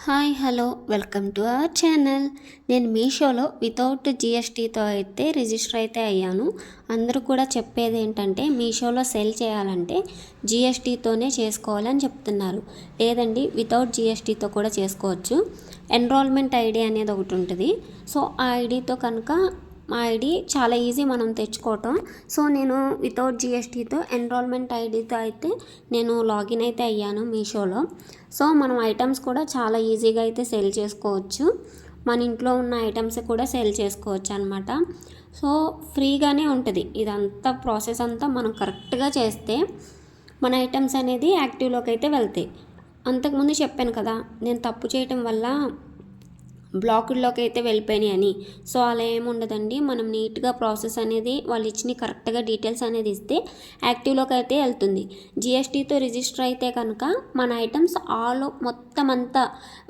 Hi hello welcome to our channel. నేను మీషోలో without జిఎస్టీతో అయితే రిజిస్టర్ అయితే అయ్యాను. అందరూ కూడా చెప్పేది ఏంటంటే మీషోలో సెల్ చేయాలంటే జిఎస్టీతోనే చేసుకోవాలని చెప్తున్నారు. లేదండి, వితౌట్ జిఎస్టీతో కూడా చేసుకోవచ్చు. ఎన్రోల్మెంట్ ఐడి అనేది ఒకటి ఉంటుంది. సో ఆ ఐడితో కనుక మా ఐడి చాలా ఈజీ మనం తెచ్చుకోవటం. సో నేను వితౌట్ జిఎస్టీతో ఎన్రోల్మెంట్ ఐడితో అయితే నేను లాగిన్ అయితే అయ్యాను మీషోలో. సో మనం ఐటమ్స్ కూడా చాలా ఈజీగా అయితే సెల్ చేసుకోవచ్చు. మన ఇంట్లో ఉన్న ఐటమ్స్ కూడా సెల్ చేసుకోవచ్చు అనమాట. సో ఫ్రీగానే ఉంటుంది ఇదంతా. ప్రాసెస్ అంతా మనం కరెక్ట్గా చేస్తే మన ఐటమ్స్ అనేది యాక్టివ్లోకి అయితే వెళ్తాయి. అంతకుముందు చెప్పాను కదా, నేను తప్పు చేయటం వల్ల బ్లాకుల్లోకి అయితే వెళ్ళిపోయినాయి అని. సో అలా ఏముండదండి, మనం నీట్గా ప్రాసెస్ అనేది వాళ్ళు ఇచ్చిన కరెక్ట్గా డీటెయిల్స్ అనేది ఇస్తే యాక్టివ్లోకి అయితే వెళ్తుంది. జిఎస్టీతో రిజిస్టర్ అయితే కనుక మన ఐటమ్స్ మొత్తం అంతా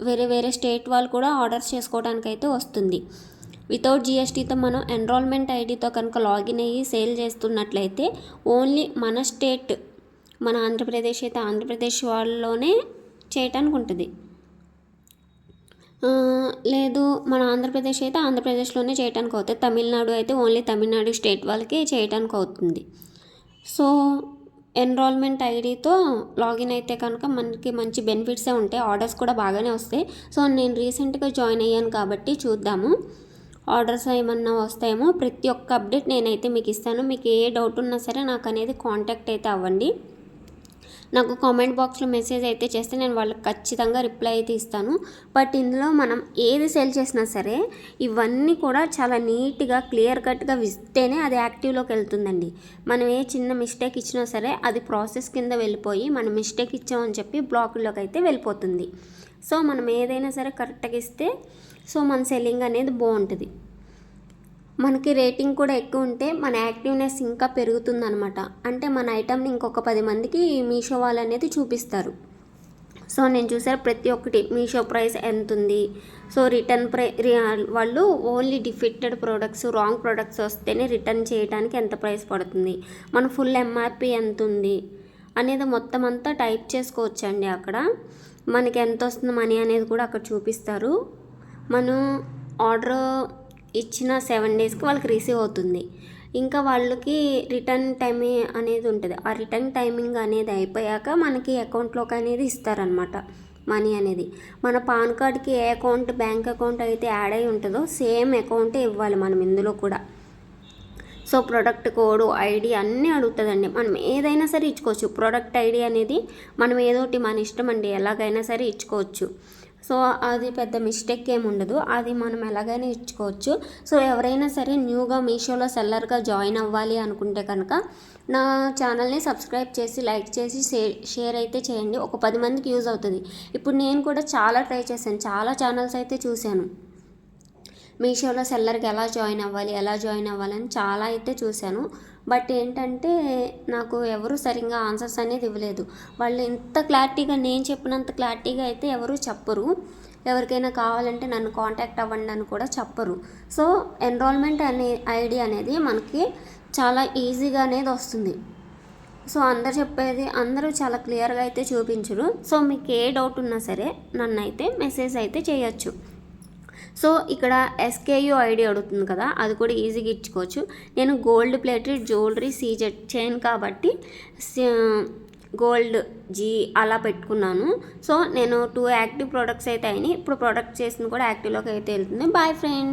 వేరే వేరే స్టేట్ వాళ్ళు కూడా ఆర్డర్స్ చేసుకోవడానికి అయితే వస్తుంది. వితౌట్ జిఎస్టీతో మనం ఎన్రోల్మెంట్ ఐడితో కనుక లాగిన్ అయ్యి సేల్ చేస్తున్నట్లయితే ఓన్లీ మన స్టేట్, మన ఆంధ్రప్రదేశ్ అయితే ఆంధ్రప్రదేశ్ వాళ్ళలోనే చేయటానికి ఉంటుంది. లేదు మన ఆంధ్రప్రదేశ్ అయితే ఆంధ్రప్రదేశ్లోనే చేయడానికి అవుతుంది. తమిళనాడు అయితే ఓన్లీ తమిళనాడు స్టేట్ వాళ్ళకి చేయడానికి అవుతుంది. సో ఎన్రోల్మెంట్ ఐడితో లాగిన్ అయితే కనుక మనకి మంచి బెనిఫిట్సే ఉంటాయి. ఆర్డర్స్ కూడా బాగానే వస్తాయి. సో నేను రీసెంట్గా జాయిన్ అయ్యాను కాబట్టి చూద్దాము ఆర్డర్స్ ఏమన్నా వస్తాయేమో. ప్రతి ఒక్క అప్డేట్ నేనైతే మీకు ఇస్తాను. మీకు ఏ డౌట్ ఉన్నా సరే నాకు అనేది కాంటాక్ట్ అయితే అవ్వండి. నాకు కామెంట్ బాక్స్లో మెసేజ్ అయితే చేస్తే నేను వాళ్ళకి ఖచ్చితంగా రిప్లై అయితే ఇస్తాను. బట్ ఇందులో మనం ఏది సెల్ చేసినా సరే ఇవన్నీ కూడా చాలా నీట్గా క్లియర్ కట్గా ఇస్తేనే అది యాక్టివ్లోకి వెళ్తుందండి. మనం ఏ చిన్న మిస్టేక్ ఇచ్చినా సరే అది ప్రాసెస్ కింద వెళ్ళిపోయి మనం మిస్టేక్ ఇచ్చామని చెప్పి బ్లాక్లోకి అయితే వెళ్ళిపోతుంది. సో మనం ఏదైనా సరే కరెక్ట్గా ఇస్తే సో మన సెల్లింగ్ అనేది బాగుంటుంది. మనకి రేటింగ్ కూడా ఎక్కువ ఉంటే మన యాక్టివ్నెస్ ఇంకా పెరుగుతుందనమాట. అంటే మన ఐటమ్ని ఇంకొక 10 మందికి మీషో వాళ్ళు అనేది చూపిస్తారు. సో నేను చూసారు ప్రతి ఒక్కటి మీషో ప్రైస్ ఎంత ఉంది, సో రిటర్న్ వాళ్ళు only defected products, wrong products వస్తేనే రిటర్న్ చేయడానికి ఎంత ప్రైస్ పడుతుంది, మన ఫుల్ ఎంఆర్పి ఎంత ఉంది అనేది మొత్తం అంతా టైప్ చేసుకోవచ్చండి. అక్కడ మనకి ఎంత వస్తుంది మనీ అనేది కూడా అక్కడ చూపిస్తారు. మనం ఆర్డర్ ఇచ్చిన 7 డేస్కి వాళ్ళకి రిసీవ్ అవుతుంది. ఇంకా వాళ్ళకి రిటర్న్ టైం అనేది ఉంటుంది. ఆ రిటర్న్ టైమింగ్ అనేది అయిపోయాక మనకి అకౌంట్లోకి అనేది ఇస్తారనమాట మనీ అనేది. మన పాన్ కార్డ్కి ఏ అకౌంట్, బ్యాంక్ అకౌంట్ అయితే యాడ్ అయి ఉంటుందో సేమ్ అకౌంటే ఇవ్వాలి మనం ఇందులో కూడా. సో ప్రొడక్ట్ కోడ్, ఐడి అన్నీ అడుగుతుందండి. మనం ఏదైనా సరే ఇచ్చుకోవచ్చు. ప్రోడక్ట్ ఐడి అనేది మనం ఏదోటి మన ఇష్టం అండి, ఎలాగైనా సరే ఇచ్చుకోవచ్చు. సో అది పెద్ద మిస్టేక్ ఏమి ఉండదు, అది మనం ఎలాగైనా ఇచ్చుకోవచ్చు. సో ఎవరైనా సరే న్యూగా మీషోలో సెల్లర్గా జాయిన్ అవ్వాలి అనుకుంటే కనుక నా ఛానల్ని సబ్స్క్రైబ్ చేసి, లైక్ చేసి, షేర్ అయితే చేయండి. ఒక 10 మందికి యూజ్ అవుతుంది. ఇప్పుడు నేను కూడా చాలా ట్రై చేశాను, చాలా ఛానల్స్ అయితే చూశాను. మీషోలో సెల్లర్కి ఎలా జాయిన్ అవ్వాలని చాలా అయితే చూశాను. బట్ ఏంటంటే నాకు ఎవరు సరిగ్గా ఆన్సర్స్ అనేది ఇవ్వలేదు. వాళ్ళు ఇంత క్లారిటీగా, నేను చెప్పినంత క్లారిటీగా అయితే ఎవరు చెప్పరు. ఎవరికైనా కావాలంటే నన్ను కాంటాక్ట్ అవ్వండి అని కూడా చెప్పరు. సో ఎన్రోల్మెంట్ ఐడి అనేది మనకి చాలా ఈజీగా అనేది వస్తుంది. సో అందరు చెప్పేది అందరూ చాలా క్లియర్గా అయితే చూపించరు. సో మీకు ఏ డౌట్ ఉన్నా సరే నన్ను అయితే మెసేజ్ అయితే చేయొచ్చు. సో ఇక్కడ ఎస్కేయూ ఐడి అడుగుతుంది కదా, అది కూడా ఈజీగా ఇచ్చుకోవచ్చు. నేను gold plated jewellery CZ chain కాబట్టి గోల్డ్ జీ అలా పెట్టుకున్నాను. సో నేను 2 యాక్టివ్ ప్రోడక్ట్స్ అయితే అయినాయి. ఇప్పుడు ప్రోడక్ట్ చేసింది కూడా యాక్టివ్లోకి అయితే వెళ్తుంది. Boy friend.